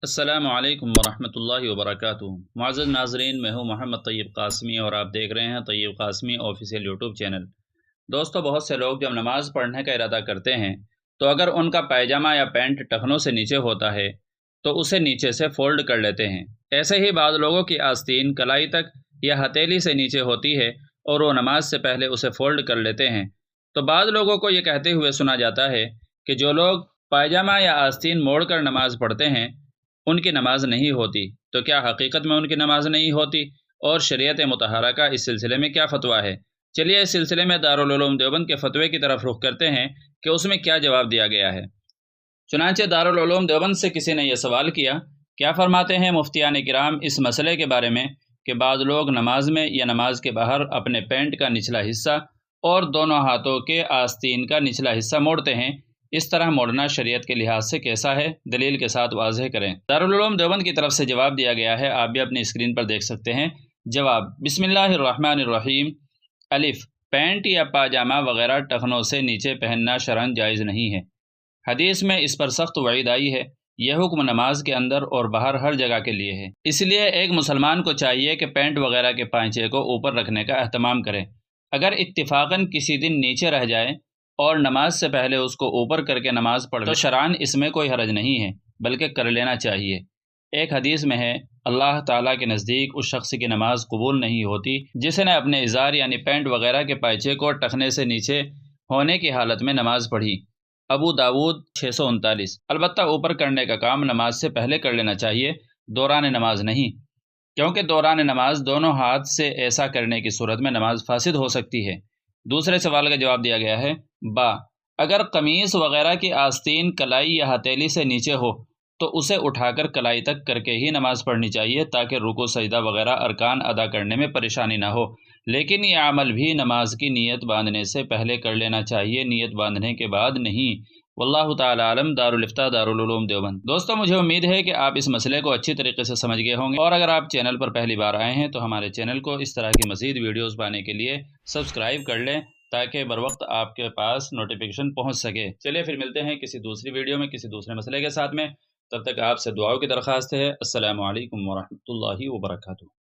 السلام علیکم ورحمۃ اللہ وبرکاتہ۔ معزز ناظرین، میں ہوں محمد طیب قاسمی اور آپ دیکھ رہے ہیں طیب قاسمی آفیشیل یوٹیوب چینل۔ دوستو، بہت سے لوگ جب نماز پڑھنے کا ارادہ کرتے ہیں تو اگر ان کا پائجامہ یا پینٹ ٹخنوں سے نیچے ہوتا ہے تو اسے نیچے سے فولڈ کر لیتے ہیں۔ ایسے ہی بعض لوگوں کی آستین کلائی تک یا ہتھیلی سے نیچے ہوتی ہے اور وہ نماز سے پہلے اسے فولڈ کر لیتے ہیں۔ تو بعض لوگوں کو یہ کہتے ہوئے سنا جاتا ہے کہ جو لوگ پائجامہ یا آستین موڑ کر نماز پڑھتے ہیں ان کی نماز نہیں ہوتی۔ تو کیا حقیقت میں ان کی نماز نہیں ہوتی؟ اور شریعت مطہرہ کا اس سلسلے میں کیا فتویٰ ہے؟ چلیے اس سلسلے میں دارالعلوم دیوبند کے فتوے کی طرف رخ کرتے ہیں کہ اس میں کیا جواب دیا گیا ہے۔ چنانچہ دارالعلوم دیوبند سے کسی نے یہ سوال کیا فرماتے ہیں مفتیان کرام اس مسئلے کے بارے میں کہ بعض لوگ نماز میں یا نماز کے باہر اپنے پینٹ کا نچلا حصہ اور دونوں ہاتھوں کے آستین کا نچلا حصہ موڑتے ہیں، اس طرح موڑنا شریعت کے لحاظ سے کیسا ہے؟ دلیل کے ساتھ واضح کریں۔ دارالعلوم دیوبند کی طرف سے جواب دیا گیا ہے، آپ بھی اپنی اسکرین پر دیکھ سکتے ہیں۔ جواب: بسم اللہ الرحمن الرحیم۔ الف، پینٹ یا پاجامہ وغیرہ ٹخنوں سے نیچے پہننا شرعاً جائز نہیں ہے۔ حدیث میں اس پر سخت وعید آئی ہے۔ یہ حکم نماز کے اندر اور باہر ہر جگہ کے لیے ہے۔ اس لیے ایک مسلمان کو چاہیے کہ پینٹ وغیرہ کے پائچے کو اوپر رکھنے کا اہتمام کرے۔ اگر اتفاقاً کسی دن نیچے رہ جائے اور نماز سے پہلے اس کو اوپر کر کے نماز پڑھ تو شرعاً اس میں کوئی حرج نہیں ہے، بلکہ کر لینا چاہیے۔ ایک حدیث میں ہے، اللہ تعالیٰ کے نزدیک اس شخص کی نماز قبول نہیں ہوتی جس نے اپنے ازار یعنی پینٹ وغیرہ کے پائچے کو ٹخنے سے نیچے ہونے کی حالت میں نماز پڑھی۔ ابو داود 639۔ البتہ اوپر کرنے کا کام نماز سے پہلے کر لینا چاہیے، دوران نماز نہیں، کیونکہ دوران نماز دونوں ہاتھ سے ایسا کرنے کی صورت میں نماز فاسد ہو سکتی ہے۔ دوسرے سوال کا جواب دیا گیا ہے، با، اگر قمیص وغیرہ کی آستین کلائی یا ہتھیلی سے نیچے ہو تو اسے اٹھا کر کلائی تک کر کے ہی نماز پڑھنی چاہیے تاکہ رکوع سجدہ وغیرہ ارکان ادا کرنے میں پریشانی نہ ہو، لیکن یہ عمل بھی نماز کی نیت باندھنے سے پہلے کر لینا چاہیے، نیت باندھنے کے بعد نہیں۔ واللہ تعالی عالم۔ دارالفتہ دارالعلوم دیوبند۔ دوستو، مجھے امید ہے کہ آپ اس مسئلے کو اچھی طریقے سے سمجھ گئے ہوں گے، اور اگر آپ چینل پر پہلی بار آئے ہیں تو ہمارے چینل کو اس طرح کی مزید ویڈیوز پانے کے لیے سبسکرائب کر لیں تاکہ بر وقت آپ کے پاس نوٹیفیکیشن پہنچ سکے۔ چلیے پھر ملتے ہیں کسی دوسری ویڈیو میں کسی دوسرے مسئلے کے ساتھ میں، تب تک آپ سے دعاؤں کی درخواست ہے۔ السلام علیکم ورحمۃ اللہ وبرکاتہ۔